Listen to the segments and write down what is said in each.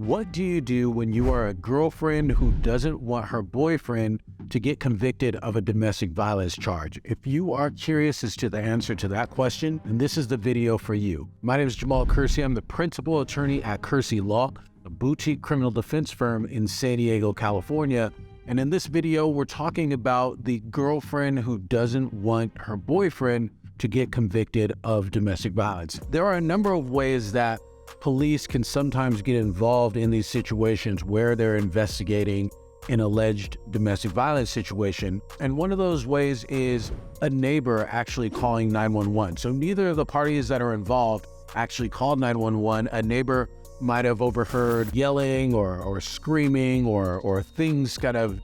What do you do when you are a girlfriend who doesn't want her boyfriend to get convicted of a domestic violence charge? If you are curious as to the answer to that question, then this is the video for you. My name is Jamahl Kersey. I'm the principal attorney at Kersey Law, a boutique criminal defense firm in San Diego, California. And in this video, we're talking about the girlfriend who doesn't want her boyfriend to get convicted of domestic violence. There are a number of ways that police can sometimes get involved in these situations where they're investigating an alleged domestic violence situation. And one of those ways is a neighbor actually calling 911. So neither of the parties that are involved actually called 911. A neighbor might have overheard yelling or screaming or things kind of,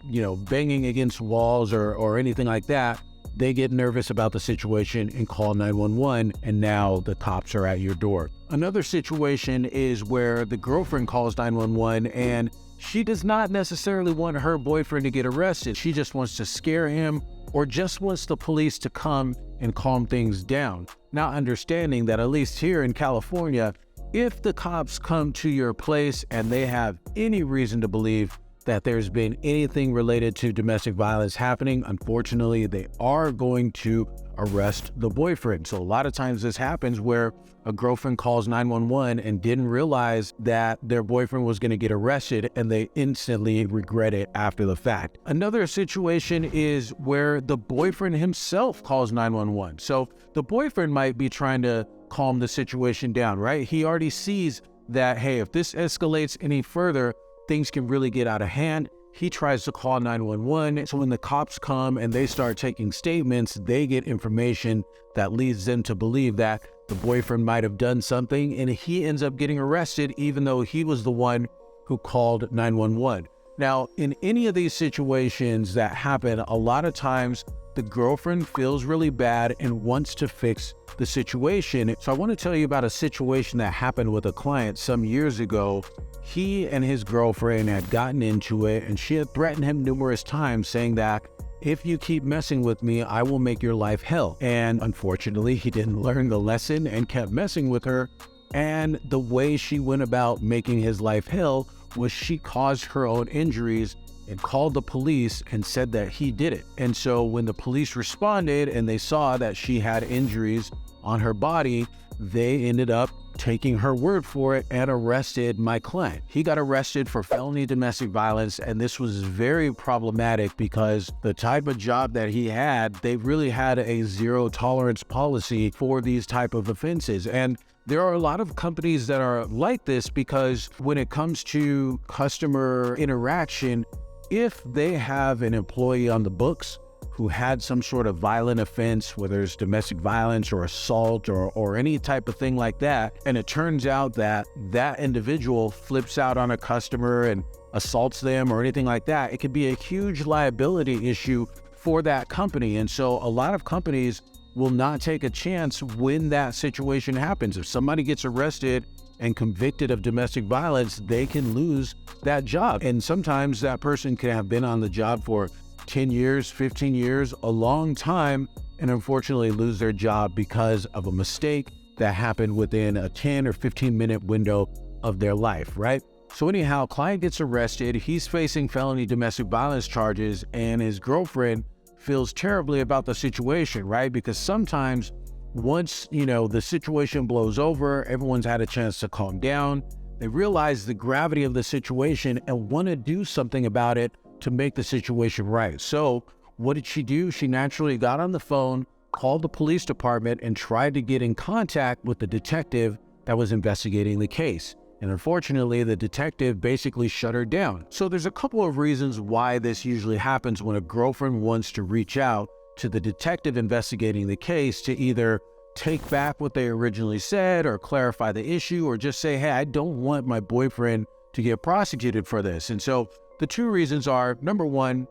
banging against walls or anything like that. They get nervous about the situation and call 911, and now the cops are at your door. Another situation is where the girlfriend calls 911 and she does not necessarily want her boyfriend to get arrested. She just wants to scare him or just wants the police to come and calm things down. Not understanding that at least here in California, if the cops come to your place and they have any reason to believe that there's been anything related to domestic violence happening, unfortunately, they are going to arrest the boyfriend. So a lot of times this happens where a girlfriend calls 911 and didn't realize that their boyfriend was going to get arrested, and they instantly regret it after the fact. Another situation is where the boyfriend himself calls 911. So the boyfriend might be trying to calm the situation down, right? He already sees that, hey, if this escalates any further, things can really get out of hand. He tries to call 911. So when the cops come and they start taking statements, they get information that leads them to believe that the boyfriend might have done something, and he ends up getting arrested even though he was the one who called 911. Now, in any of these situations that happen, a lot of times the girlfriend feels really bad and wants to fix the situation. So I want to tell you about a situation that happened with a client some years ago. He and his girlfriend had gotten into it, and she had threatened him numerous times, saying that if you keep messing with me, I will make your life hell. And unfortunately, he didn't learn the lesson and kept messing with her. And the way she went about making his life hell was she caused her own injuries and called the police and said that he did it. And so when the police responded and they saw that she had injuries on her body, they ended up taking her word for it and arrested my client. He got arrested for felony domestic violence, and this was very problematic because the type of job that he had, they really had a zero tolerance policy for these type of offenses. And there are a lot of companies that are like this because when it comes to customer interaction, if they have an employee on the books who had some sort of violent offense, whether it's domestic violence or assault or any type of thing like that, and it turns out that that individual flips out on a customer and assaults them or anything like that, it could be a huge liability issue for that company. And so a lot of companies will not take a chance when that situation happens. If somebody gets arrested and convicted of domestic violence, they can lose that job. And sometimes that person can have been on the job for 10 years, 15 years, a long time, and unfortunately lose their job because of a mistake that happened within a 10 or 15 minute window of their life, right? So anyhow, client gets arrested, he's facing felony domestic violence charges, and his girlfriend feels terribly about the situation, right? Because sometimes once, the situation blows over, everyone's had a chance to calm down, they realize the gravity of the situation and want to do something about it to make the situation right. So what did she do? She naturally got on the phone, called the police department, and tried to get in contact with the detective that was investigating the case. And unfortunately, the detective basically shut her down. So there's a couple of reasons why this usually happens when a girlfriend wants to reach out to the detective investigating the case to either take back what they originally said or clarify the issue or just say, hey, I don't want my boyfriend to get prosecuted for this. And so the two reasons are, number one,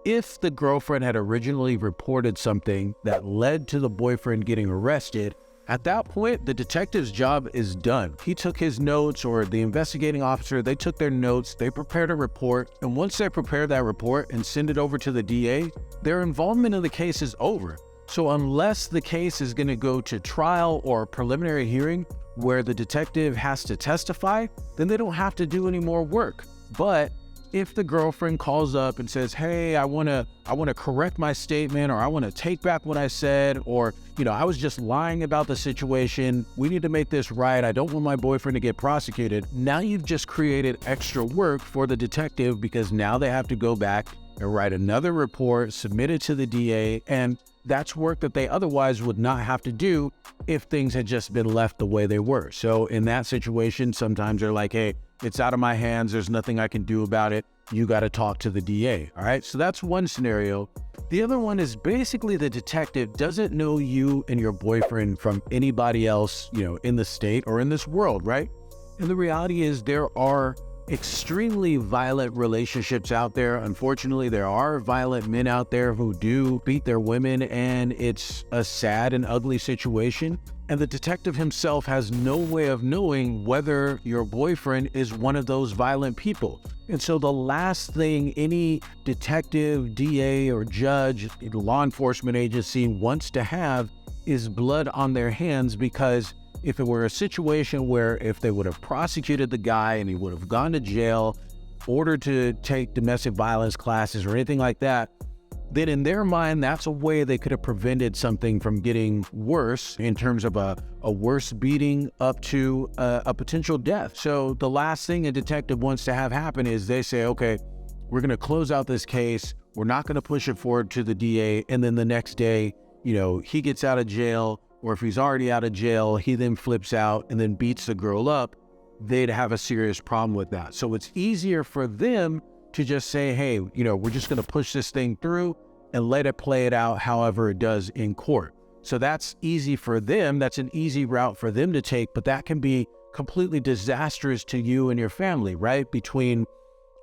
if the girlfriend had originally reported something that led to the boyfriend getting arrested, at that point, the detective's job is done. He took his notes, or the investigating officer, they took their notes, they prepared a report, and once they prepare that report and send it over to the DA, their involvement in the case is over. So unless the case is going to go to trial or preliminary hearing where the detective has to testify, then they don't have to do any more work. But if the girlfriend calls up and says, hey, I want to correct my statement, or I want to take back what I said, or, I was just lying about the situation, we need to make this right, I don't want my boyfriend to get prosecuted. Now you've just created extra work for the detective, because now they have to go back and write another report, submit it to the DA, and that's work that they otherwise would not have to do if things had just been left the way they were. So in that situation, sometimes they're like, hey, it's out of my hands, there's nothing I can do about it, you got to talk to the DA. All right, so that's one scenario. The other one is basically the detective doesn't know you and your boyfriend from anybody else, in the state or in this world, right? And the reality is there are extremely violent relationships out there. Unfortunately, there are violent men out there who do beat their women, and it's a sad and ugly situation. And the detective himself has no way of knowing whether your boyfriend is one of those violent people. And so the last thing any detective, DA, or judge, law enforcement agency wants to have is blood on their hands, because if it were a situation where if they would have prosecuted the guy and he would have gone to jail, ordered to take domestic violence classes or anything like that, then in their mind, that's a way they could have prevented something from getting worse, in terms of a worse beating up to a potential death. So the last thing a detective wants to have happen is they say, okay, we're going to close out this case, we're not going to push it forward to the DA, and then the next day, he gets out of jail, or if he's already out of jail, he then flips out and then beats the girl up. They'd have a serious problem with that. So it's easier for them to just say, hey, we're just going to push this thing through and let it play it out however it does in court. So that's easy for them. That's an easy route for them to take, but that can be completely disastrous to you and your family, right? Between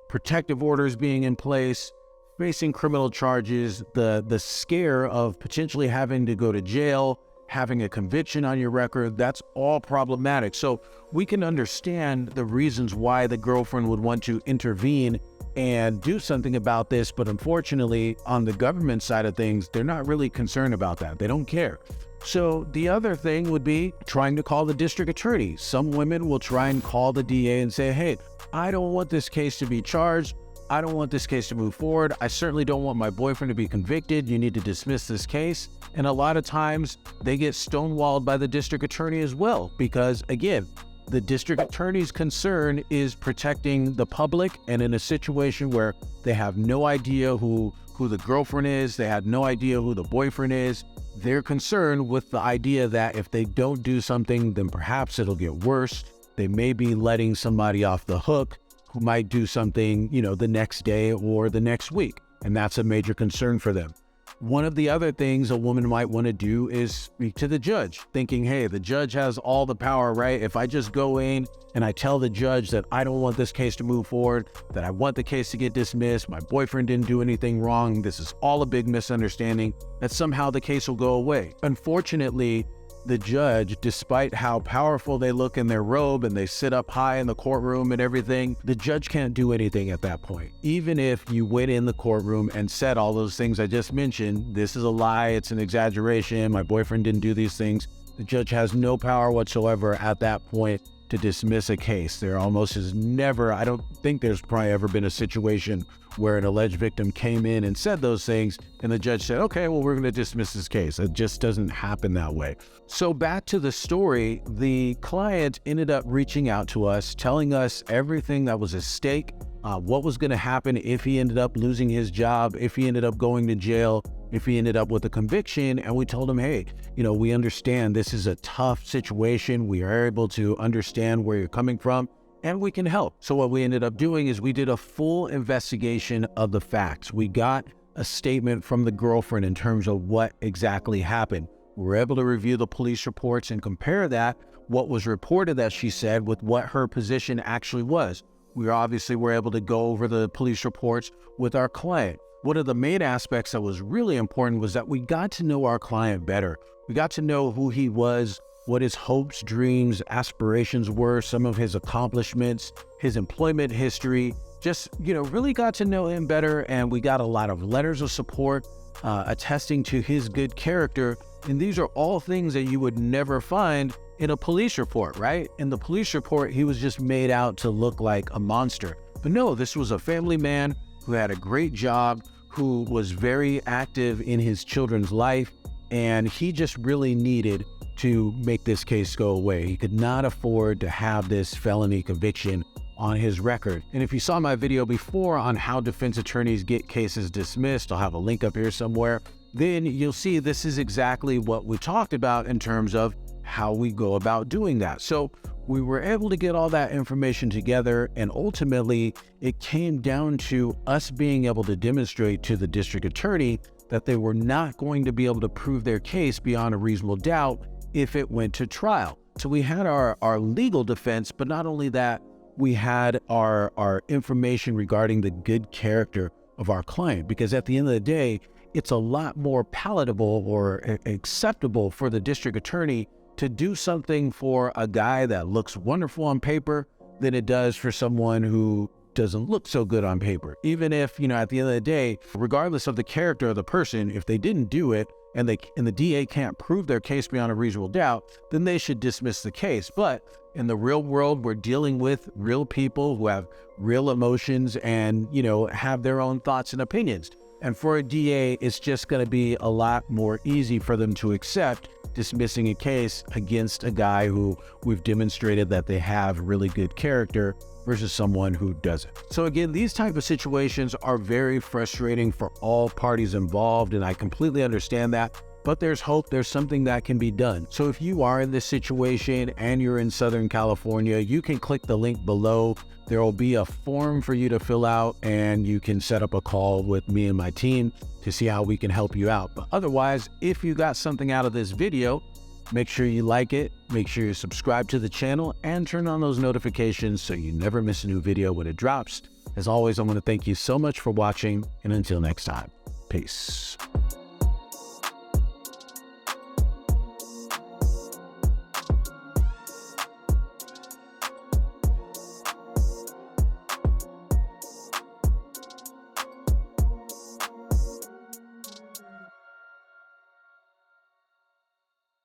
protective orders being in place, facing criminal charges, the scare of potentially having to go to jail, having a conviction on your record, that's all problematic. So we can understand the reasons why the girlfriend would want to intervene and do something about this, but unfortunately, on the government side of things, they're not really concerned about that. They don't care. So the other thing would be trying to call the district attorney. Some women will try and call the DA and say, hey, I don't want this case to be charged. I don't want this case to move forward. I certainly don't want my boyfriend to be convicted. You need to dismiss this case. And a lot of times they get stonewalled by the district attorney as well, because again, the district attorney's concern is protecting the public, and in a situation where they have no idea who the girlfriend is, they have no idea who the boyfriend is, they're concerned with the idea that if they don't do something, then perhaps it'll get worse. They may be letting somebody off the hook who might do something, the next day or the next week. And that's a major concern for them. One of the other things a woman might want to do is speak to the judge, thinking, hey, the judge has all the power, right? If I just go in and I tell the judge that I don't want this case to move forward, that I want the case to get dismissed, my boyfriend didn't do anything wrong, this is all a big misunderstanding, that somehow the case will go away. Unfortunately, the judge, despite how powerful they look in their robe and they sit up high in the courtroom and everything, the judge can't do anything at that point. Even if you went in the courtroom and said all those things I just mentioned, this is a lie, it's an exaggeration, my boyfriend didn't do these things, the judge has no power whatsoever at that point to dismiss a case. There almost is never, I don't think there's probably ever been a situation where an alleged victim came in and said those things and the judge said, okay, well, we're going to dismiss this case. It just doesn't happen that way. So back to the story, the client ended up reaching out to us, telling us everything that was at stake, what was going to happen if he ended up losing his job, if he ended up going to jail, if he ended up with a conviction. And we told him, hey, we understand this is a tough situation. We are able to understand where you're coming from, and we can help. So what we ended up doing is we did a full investigation of the facts. We got a statement from the girlfriend in terms of what exactly happened. We were able to review the police reports and compare that, what was reported that she said, with what her position actually was. We obviously were able to go over the police reports with our client. One of the main aspects that was really important was that we got to know our client better. We got to know who he was, what his hopes, dreams, aspirations were, some of his accomplishments, his employment history, just, really got to know him better. And we got a lot of letters of support attesting to his good character. And these are all things that you would never find in a police report, right? In the police report, he was just made out to look like a monster. But no, this was a family man who had a great job, who was very active in his children's life, and he just really needed to make this case go away. He could not afford to have this felony conviction on his record. And if you saw my video before on how defense attorneys get cases dismissed, I'll have a link up here somewhere, then you'll see this is exactly what we talked about in terms of how we go about doing that. So we were able to get all that information together, and ultimately it came down to us being able to demonstrate to the district attorney that they were not going to be able to prove their case beyond a reasonable doubt if it went to trial. So we had our legal defense, but not only that, we had our information regarding the good character of our client, because at the end of the day, it's a lot more palatable or acceptable for the district attorney to do something for a guy that looks wonderful on paper than it does for someone who doesn't look so good on paper. Even if, at the end of the day, regardless of the character of the person, if they didn't do it and the DA can't prove their case beyond a reasonable doubt, then they should dismiss the case. But in the real world, we're dealing with real people who have real emotions and, have their own thoughts and opinions. And for a DA, it's just going to be a lot more easy for them to accept dismissing a case against a guy who we've demonstrated that they have really good character versus someone who doesn't. So again, these type of situations are very frustrating for all parties involved, and I completely understand that. But there's hope, there's something that can be done. So if you are in this situation and you're in Southern California, you can click the link below. There will be a form for you to fill out, and you can set up a call with me and my team to see how we can help you out. But otherwise, if you got something out of this video, make sure you like it, make sure you subscribe to the channel, and turn on those notifications so you never miss a new video when it drops. As always, I want to thank you so much for watching, and until next time, peace.